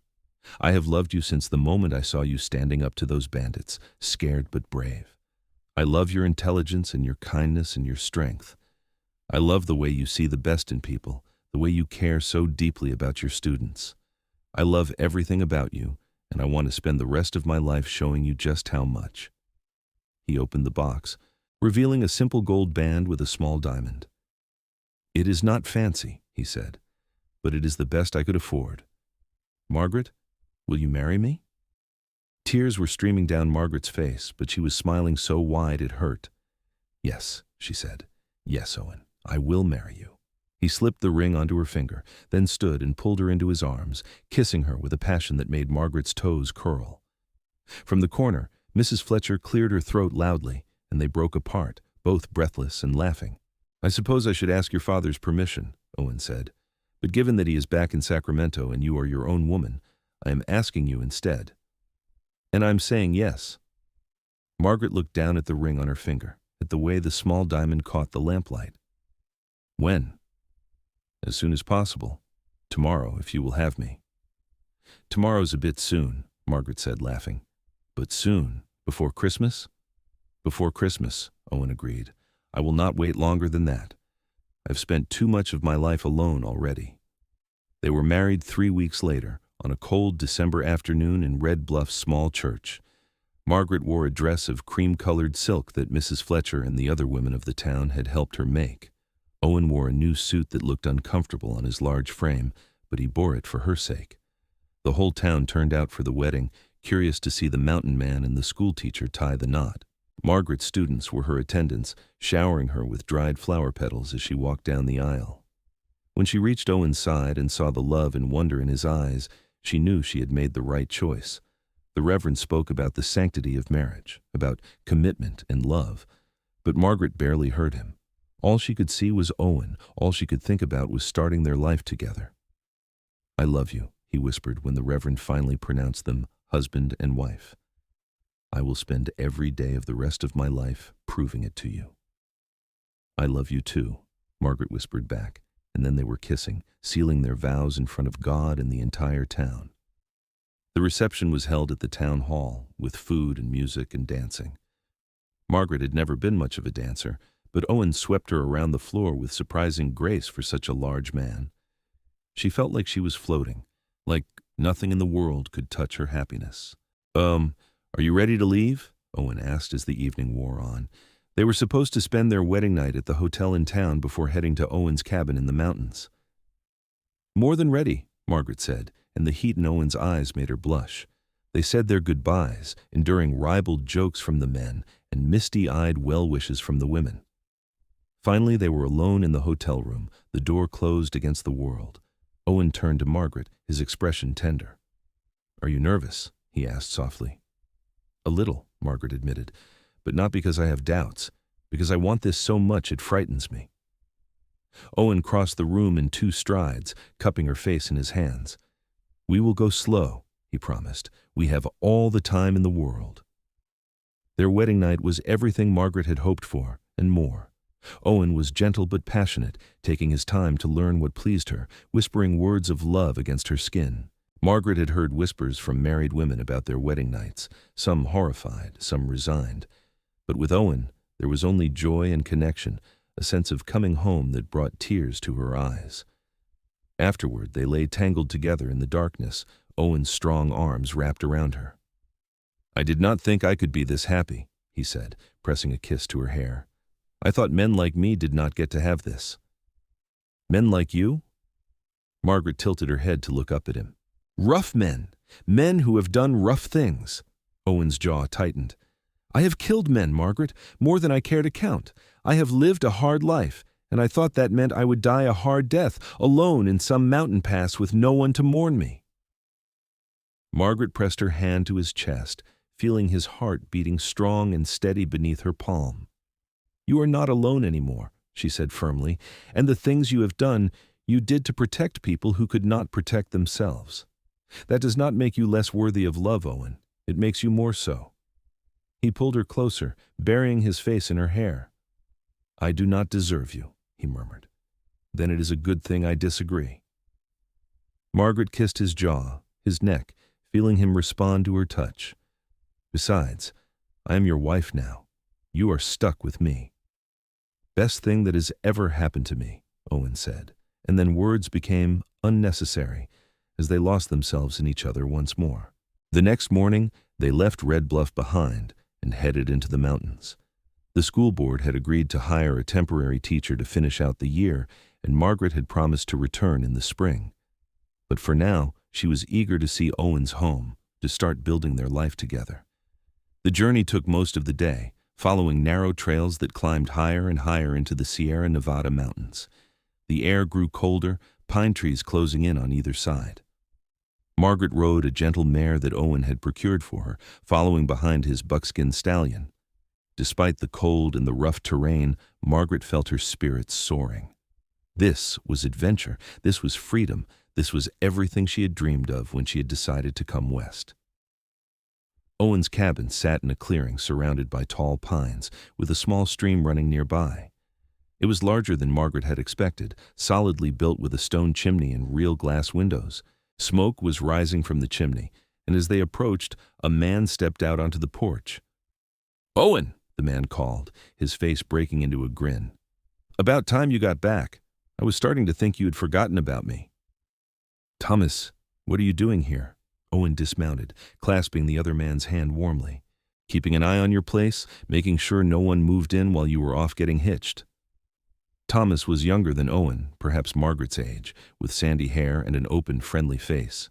I have loved you since the moment I saw you standing up to those bandits, scared but brave. I love your intelligence and your kindness and your strength. I love the way you see the best in people, the way you care so deeply about your students. I love everything about you, and I want to spend the rest of my life showing you just how much." He opened the box, revealing a simple gold band with a small diamond. "It is not fancy," he said, "but it is the best I could afford. Margaret, will you marry me?" Tears were streaming down Margaret's face, but she was smiling so wide it hurt. "Yes," she said. "Yes, Owen, I will marry you." He slipped the ring onto her finger, then stood and pulled her into his arms, kissing her with a passion that made Margaret's toes curl. From the corner, Mrs. Fletcher cleared her throat loudly, and they broke apart, both breathless and laughing. "I suppose I should ask your father's permission," Owen said, "but given that he is back in Sacramento and you are your own woman, I am asking you instead." "And I'm saying yes." Margaret looked down at the ring on her finger, at the way the small diamond caught the lamplight. "When?" "As soon as possible. Tomorrow, if you will have me." "Tomorrow's a bit soon," Margaret said, laughing. "But soon? Before Christmas?" "Before Christmas," Owen agreed. "I will not wait longer than that. I've spent too much of my life alone already." They were married 3 weeks later, on a cold December afternoon in Red Bluff's small church. Margaret wore a dress of cream-colored silk that Mrs. Fletcher and the other women of the town had helped her make. Owen wore a new suit that looked uncomfortable on his large frame, but he bore it for her sake. The whole town turned out for the wedding, curious to see the mountain man and the schoolteacher tie the knot. Margaret's students were her attendants, showering her with dried flower petals as she walked down the aisle. When she reached Owen's side and saw the love and wonder in his eyes, she knew she had made the right choice. The Reverend spoke about the sanctity of marriage, about commitment and love, but Margaret barely heard him. All she could see was Owen. All she could think about was starting their life together. "I love you," he whispered when the Reverend finally pronounced them husband and wife. "I will spend every day of the rest of my life proving it to you." "I love you too," Margaret whispered back, and then they were kissing, sealing their vows in front of God and the entire town. The reception was held at the town hall, with food and music and dancing. Margaret had never been much of a dancer, but Owen swept her around the floor with surprising grace for such a large man. She felt like she was floating, like nothing in the world could touch her happiness. Are you ready to leave?" Owen asked as the evening wore on. They were supposed to spend their wedding night at the hotel in town before heading to Owen's cabin in the mountains. "More than ready," Margaret said, and the heat in Owen's eyes made her blush. They said their goodbyes, enduring ribald jokes from the men and misty-eyed well-wishes from the women. Finally, they were alone in the hotel room, the door closed against the world. Owen turned to Margaret, his expression tender. "Are you nervous?" he asked softly. "A little," Margaret admitted, "but not because I have doubts, because I want this so much it frightens me." Owen crossed the room in 2 strides, cupping her face in his hands. "We will go slow," he promised. "We have all the time in the world." Their wedding night was everything Margaret had hoped for, and more. Owen was gentle but passionate, taking his time to learn what pleased her, whispering words of love against her skin. Margaret had heard whispers from married women about their wedding nights, some horrified, some resigned. But with Owen, there was only joy and connection, a sense of coming home that brought tears to her eyes. Afterward, they lay tangled together in the darkness, Owen's strong arms wrapped around her. "I did not think I could be this happy," he said, pressing a kiss to her hair. "I thought men like me did not get to have this." "Men like you?" Margaret tilted her head to look up at him. "Rough men, men who have done rough things." Owen's jaw tightened. "I have killed men, Margaret, more than I care to count. I have lived a hard life, and I thought that meant I would die a hard death, alone in some mountain pass with no one to mourn me." Margaret pressed her hand to his chest, feeling his heart beating strong and steady beneath her palm. "You are not alone anymore," she said firmly, "and the things you have done, you did to protect people who could not protect themselves. That does not make you less worthy of love, Owen. It makes you more so." He pulled her closer, burying his face in her hair. "I do not deserve you," he murmured. "Then it is a good thing I disagree." Margaret kissed his jaw, his neck, feeling him respond to her touch. "Besides, I am your wife now. You are stuck with me." "Best thing that has ever happened to me," Owen said, and then words became unnecessary as they lost themselves in each other once more. The next morning, they left Red Bluff behind and headed into the mountains. The school board had agreed to hire a temporary teacher to finish out the year, and Margaret had promised to return in the spring. But for now, she was eager to see Owen's home, to start building their life together. The journey took most of the day, following narrow trails that climbed higher and higher into the Sierra Nevada mountains. The air grew colder, pine trees closing in on either side. Margaret rode a gentle mare that Owen had procured for her, following behind his buckskin stallion. Despite the cold and the rough terrain, Margaret felt her spirits soaring. This was adventure, this was freedom, this was everything she had dreamed of when she had decided to come west. Owen's cabin sat in a clearing surrounded by tall pines, with a small stream running nearby. It was larger than Margaret had expected, solidly built with a stone chimney and real glass windows. Smoke was rising from the chimney, and as they approached, a man stepped out onto the porch. "Owen!" the man called, his face breaking into a grin. "About time you got back. I was starting to think you had forgotten about me." "Thomas, what are you doing here?" Owen dismounted, clasping the other man's hand warmly. "Keeping an eye on your place, making sure no one moved in while you were off getting hitched." Thomas was younger than Owen, perhaps Margaret's age, with sandy hair and an open, friendly face.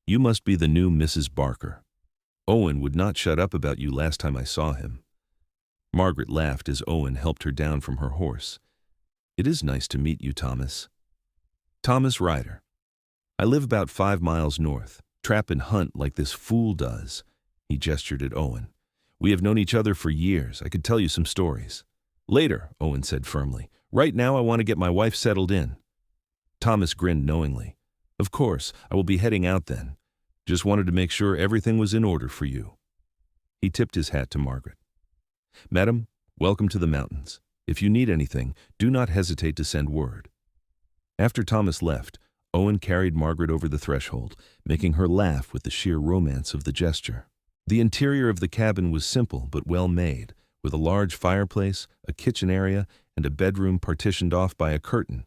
"You must be the new Mrs. Barker. Owen would not shut up about you last time I saw him." Margaret laughed as Owen helped her down from her horse. "It is nice to meet you, Thomas." "Thomas Ryder. I live about 5 miles north. Trap and hunt like this fool does." He gestured at Owen. "We have known each other for years. I could tell you some stories." "Later," Owen said firmly. "Right now I want to get my wife settled in." Thomas grinned knowingly. "Of course, I will be heading out then. Just wanted to make sure everything was in order for you." He tipped his hat to Margaret. "Madam, welcome to the mountains. If you need anything, do not hesitate to send word." After Thomas left, Owen carried Margaret over the threshold, making her laugh with the sheer romance of the gesture. The interior of the cabin was simple but well made, with a large fireplace, a kitchen area, and a bedroom partitioned off by a curtain.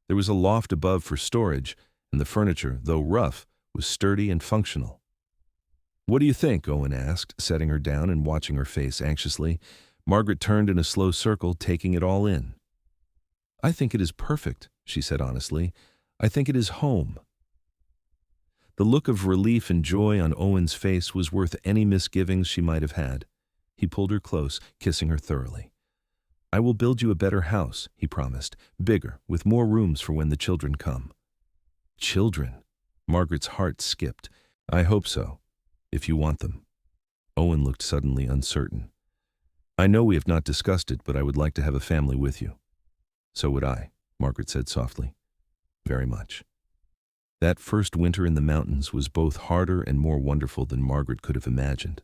There was a loft above for storage, and the furniture, though rough, was sturdy and functional. "What do you think?" Owen asked, setting her down and watching her face anxiously. Margaret turned in a slow circle, taking it all in. "I think it is perfect," she said honestly. "I think it is home." The look of relief and joy on Owen's face was worth any misgivings she might have had. He pulled her close, kissing her thoroughly. "I will build you a better house," he promised, "bigger, with more rooms for when the children come." "Children?" Margaret's heart skipped. "I hope so, if you want them." Owen looked suddenly uncertain. "I know we have not discussed it, but I would like to have a family with you." "So would I," Margaret said softly. "Very much." That first winter in the mountains was both harder and more wonderful than Margaret could have imagined.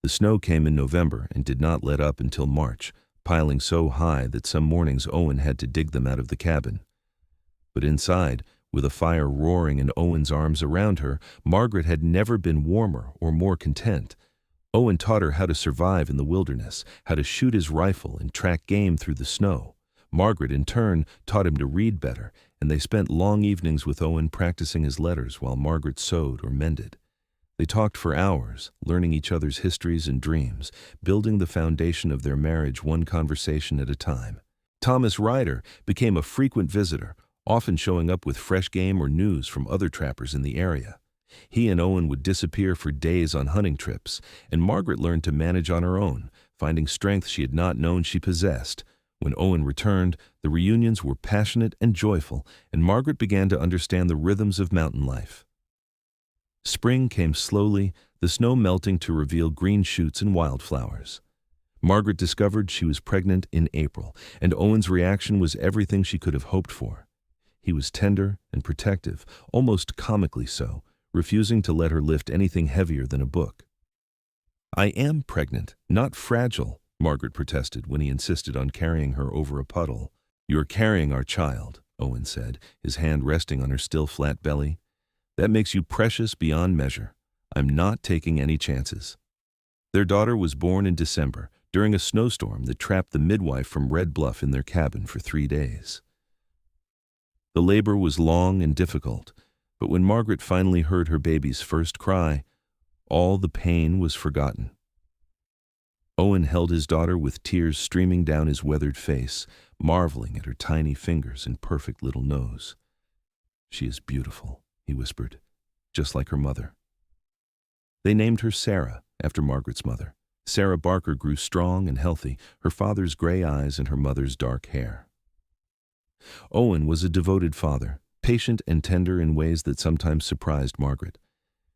The snow came in November and did not let up until March, piling so high that some mornings Owen had to dig them out of the cabin. But inside, with a fire roaring and Owen's arms around her, Margaret had never been warmer or more content. Owen taught her how to survive in the wilderness, how to shoot his rifle and track game through the snow. Margaret, in turn, taught him to read better, and they spent long evenings with Owen practicing his letters while Margaret sewed or mended. They talked for hours, learning each other's histories and dreams, building the foundation of their marriage one conversation at a time. Thomas Ryder became a frequent visitor, often showing up with fresh game or news from other trappers in the area. He and Owen would disappear for days on hunting trips, and Margaret learned to manage on her own, finding strength she had not known she possessed. When Owen returned, the reunions were passionate and joyful, and Margaret began to understand the rhythms of mountain life. Spring came slowly, the snow melting to reveal green shoots and wildflowers. Margaret discovered she was pregnant in April, and Owen's reaction was everything she could have hoped for. He was tender and protective, almost comically so, refusing to let her lift anything heavier than a book. "I am pregnant, not fragile," Margaret protested when he insisted on carrying her over a puddle. "You're carrying our child," Owen said, his hand resting on her still flat belly. "That makes you precious beyond measure. I'm not taking any chances." Their daughter was born in December, during a snowstorm that trapped the midwife from Red Bluff in their cabin for 3 days. The labor was long and difficult, but when Margaret finally heard her baby's first cry, all the pain was forgotten. Owen held his daughter with tears streaming down his weathered face, marveling at her tiny fingers and perfect little nose. "She is beautiful," he whispered, "just like her mother." They named her Sarah, after Margaret's mother. Sarah Barker grew strong and healthy, her father's gray eyes and her mother's dark hair. Owen was a devoted father, patient and tender in ways that sometimes surprised Margaret.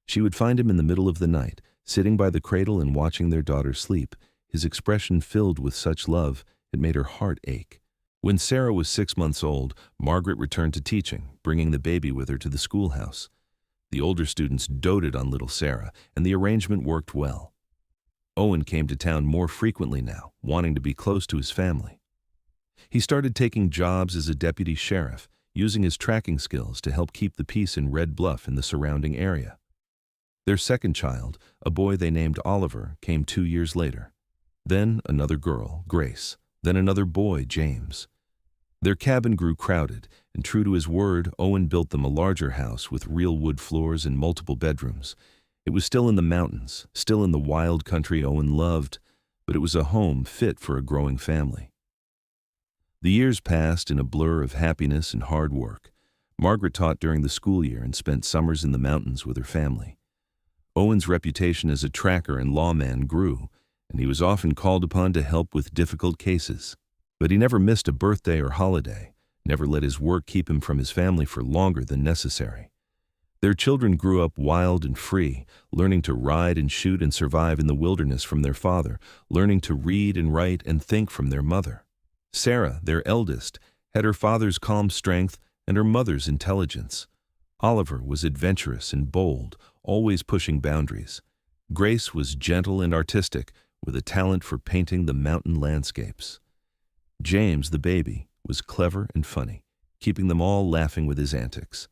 She would find him in the middle of the night, sitting by the cradle and watching their daughter sleep, his expression filled with such love it made her heart ache. When Sarah was 6 months old, Margaret returned to teaching, bringing the baby with her to the schoolhouse. The older students doted on little Sarah, and the arrangement worked well. Owen came to town more frequently now, wanting to be close to his family. He started taking jobs as a deputy sheriff, using his tracking skills to help keep the peace in Red Bluff and the surrounding area. Their second child, a boy they named Oliver, came 2 years later. Then another girl, Grace. Then another boy, James. Their cabin grew crowded, and true to his word, Owen built them a larger house with real wood floors and multiple bedrooms. It was still in the mountains, still in the wild country Owen loved, but it was a home fit for a growing family. The years passed in a blur of happiness and hard work. Margaret taught during the school year and spent summers in the mountains with her family. Owen's reputation as a tracker and lawman grew, and he was often called upon to help with difficult cases. But he never missed a birthday or holiday, never let his work keep him from his family for longer than necessary. Their children grew up wild and free, learning to ride and shoot and survive in the wilderness from their father, learning to read and write and think from their mother. Sarah, their eldest, had her father's calm strength and her mother's intelligence. Oliver was adventurous and bold, always pushing boundaries. Grace was gentle and artistic, with a talent for painting the mountain landscapes. James, the baby, was clever and funny, keeping them all laughing with his antics.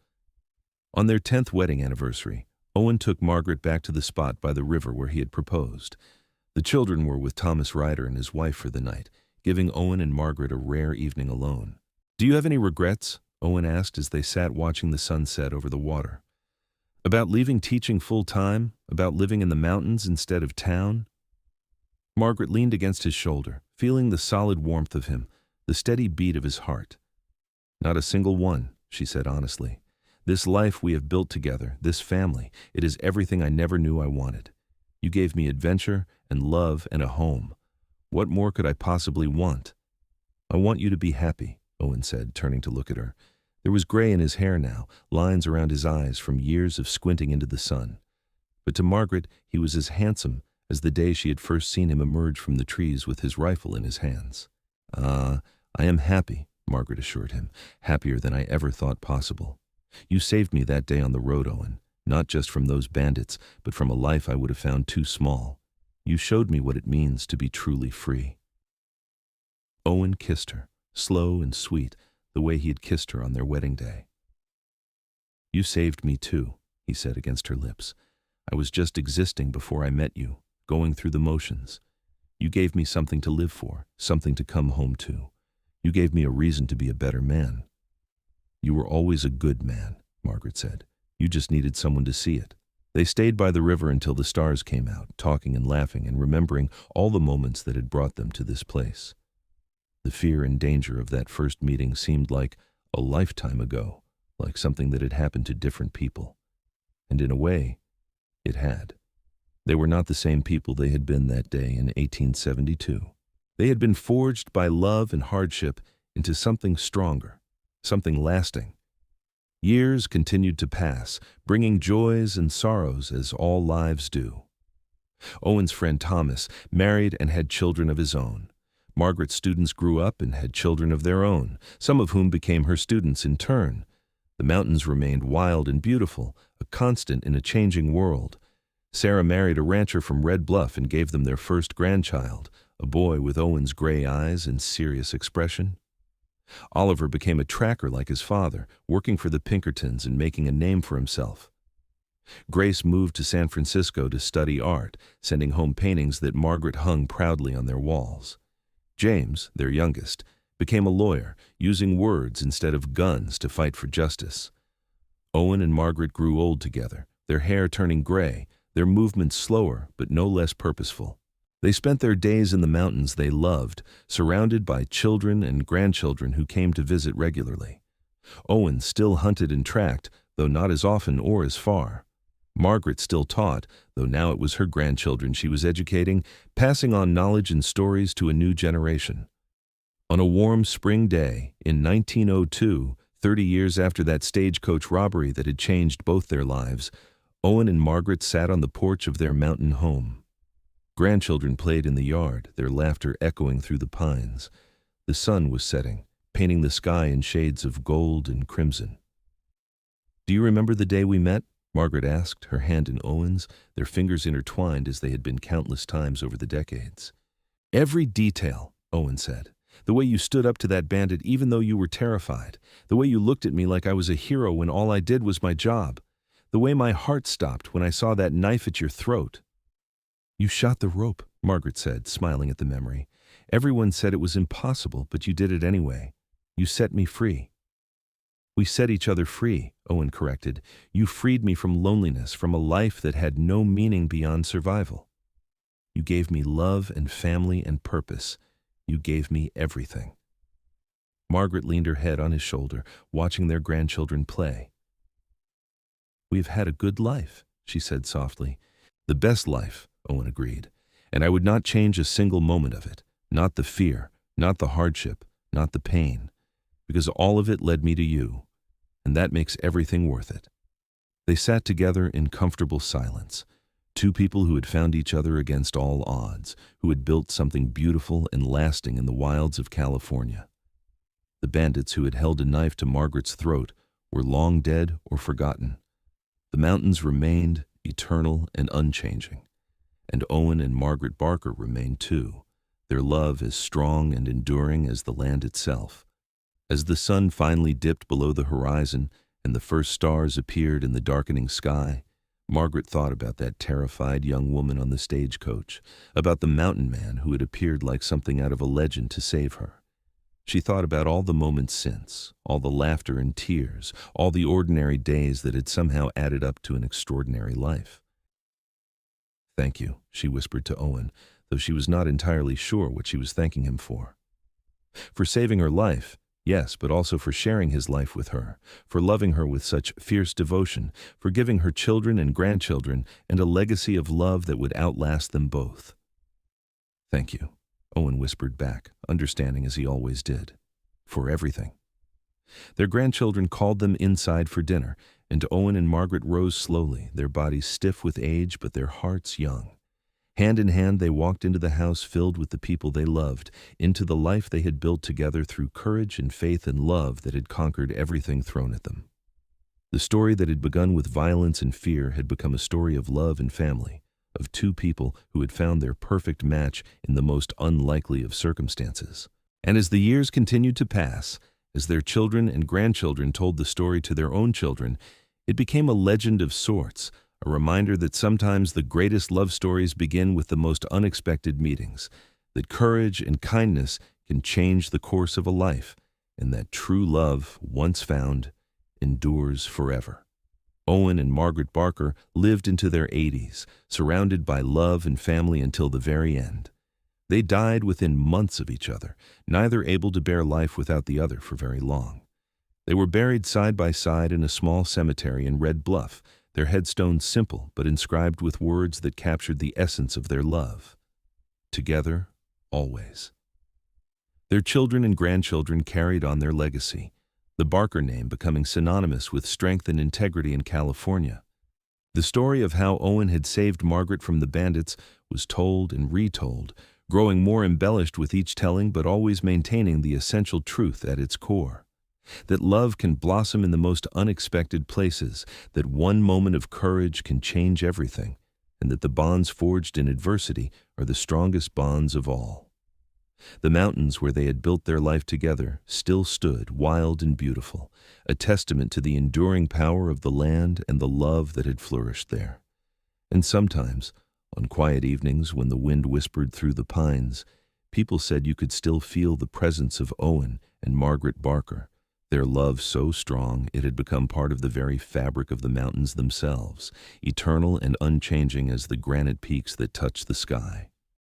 On their 10th wedding anniversary, Owen took Margaret back to the spot by the river where he had proposed. The children were with Thomas Ryder and his wife for the night, giving Owen and Margaret a rare evening alone. "Do you have any regrets?" Owen asked as they sat watching the sunset over the water. "About leaving teaching full-time? About living in the mountains instead of town?" Margaret leaned against his shoulder, feeling the solid warmth of him, the steady beat of his heart. "Not a single one," she said honestly. "This life we have built together, this family, it is everything I never knew I wanted. You gave me adventure and love and a home. What more could I possibly want?" "I want you to be happy," Owen said, turning to look at her. There was gray in his hair now, lines around his eyes from years of squinting into the sun. But to Margaret, he was as handsome as the day she had first seen him emerge from the trees with his rifle in his hands. I am happy," Margaret assured him, "happier than I ever thought possible. You saved me that day on the road, Owen, not just from those bandits, but from a life I would have found too small. You showed me what it means to be truly free." Owen kissed her, slow and sweet, the way he had kissed her on their wedding day. "You saved me too," he said against her lips. "I was just existing before I met you, going through the motions. You gave me something to live for, something to come home to. You gave me a reason to be a better man." "You were always a good man," Margaret said. "You just needed someone to see it." They stayed by the river until the stars came out, talking and laughing and remembering all the moments that had brought them to this place. The fear and danger of that first meeting seemed like a lifetime ago, like something that had happened to different people. And in a way, it had. They were not the same people they had been that day in 1872. They had been forged by love and hardship into something stronger, something lasting. Years continued to pass, bringing joys and sorrows as all lives do. Owen's friend Thomas married and had children of his own. Margaret's students grew up and had children of their own, some of whom became her students in turn. The mountains remained wild and beautiful, a constant in a changing world. Sarah married a rancher from Red Bluff and gave them their first grandchild, a boy with Owen's gray eyes and serious expression. Oliver became a tracker like his father, working for the Pinkertons and making a name for himself. Grace moved to San Francisco to study art, sending home paintings that Margaret hung proudly on their walls. James, their youngest, became a lawyer, using words instead of guns to fight for justice. Owen and Margaret grew old together, their hair turning gray, their movements slower but no less purposeful. They spent their days in the mountains they loved, surrounded by children and grandchildren who came to visit regularly. Owen still hunted and tracked, though not as often or as far. Margaret still taught, though now it was her grandchildren she was educating, passing on knowledge and stories to a new generation. On a warm spring day in 1902, 30 years after that stagecoach robbery that had changed both their lives, Owen and Margaret sat on the porch of their mountain home. Grandchildren played in the yard, their laughter echoing through the pines. The sun was setting, painting the sky in shades of gold and crimson. "Do you remember the day we met?" Margaret asked, her hand in Owen's, their fingers intertwined as they had been countless times over the decades. "Every detail," Owen said. The way you stood up to that bandit even though you were terrified. The way you looked at me like I was a hero when all I did was my job. The way my heart stopped when I saw that knife at your throat. You shot the rope, Margaret said, smiling at the memory. Everyone said it was impossible, but you did it anyway. You set me free. We set each other free, Owen corrected. You freed me from loneliness, from a life that had no meaning beyond survival. You gave me love and family and purpose. You gave me everything. Margaret leaned her head on his shoulder, watching their grandchildren play. We've had a good life, she said softly. The best life, Owen agreed, and I would not change a single moment of it. Not the fear, not the hardship, not the pain, because all of it led me to you, and that makes everything worth it. They sat together in comfortable silence, two people who had found each other against all odds, who had built something beautiful and lasting in the wilds of California. The bandits who had held a knife to Margaret's throat were long dead or forgotten. The mountains remained eternal and unchanging, and Owen and Margaret Barker remained too, their love as strong and enduring as the land itself. As the sun finally dipped below the horizon and the first stars appeared in the darkening sky, Margaret thought about that terrified young woman on the stagecoach, about the mountain man who had appeared like something out of a legend to save her. She thought about all the moments since, all the laughter and tears, all the ordinary days that had somehow added up to an extraordinary life. "Thank you," she whispered to Owen, though she was not entirely sure what she was thanking him for. For saving her life, yes, but also for sharing his life with her, for loving her with such fierce devotion, for giving her children and grandchildren and a legacy of love that would outlast them both. "Thank you," Owen whispered back, understanding as he always did. "For everything." Their grandchildren called them inside for dinner, and Owen and Margaret rose slowly, their bodies stiff with age but their hearts young. Hand in hand they walked into the house filled with the people they loved, into the life they had built together through courage and faith and love that had conquered everything thrown at them. The story that had begun with violence and fear had become a story of love and family, of two people who had found their perfect match in the most unlikely of circumstances. And as the years continued to pass, as their children and grandchildren told the story to their own children, it became a legend of sorts, a reminder that sometimes the greatest love stories begin with the most unexpected meetings, that courage and kindness can change the course of a life, and that true love, once found, endures forever. Owen and Margaret Barker lived into their 80s, surrounded by love and family until the very end. They died within months of each other, neither able to bear life without the other for very long. They were buried side by side in a small cemetery in Red Bluff, their headstones simple but inscribed with words that captured the essence of their love. Together, always. Their children and grandchildren carried on their legacy, the Barker name becoming synonymous with strength and integrity in California. The story of how Owen had saved Margaret from the bandits was told and retold, growing more embellished with each telling but always maintaining the essential truth at its core. That love can blossom in the most unexpected places, that one moment of courage can change everything, and that the bonds forged in adversity are the strongest bonds of all. The mountains where they had built their life together still stood wild and beautiful, a testament to the enduring power of the land and the love that had flourished there. And sometimes, on quiet evenings when the wind whispered through the pines, people said you could still feel the presence of Owen and Margaret Barker, their love so strong it had become part of the very fabric of the mountains themselves, eternal and unchanging as the granite peaks that touch the sky.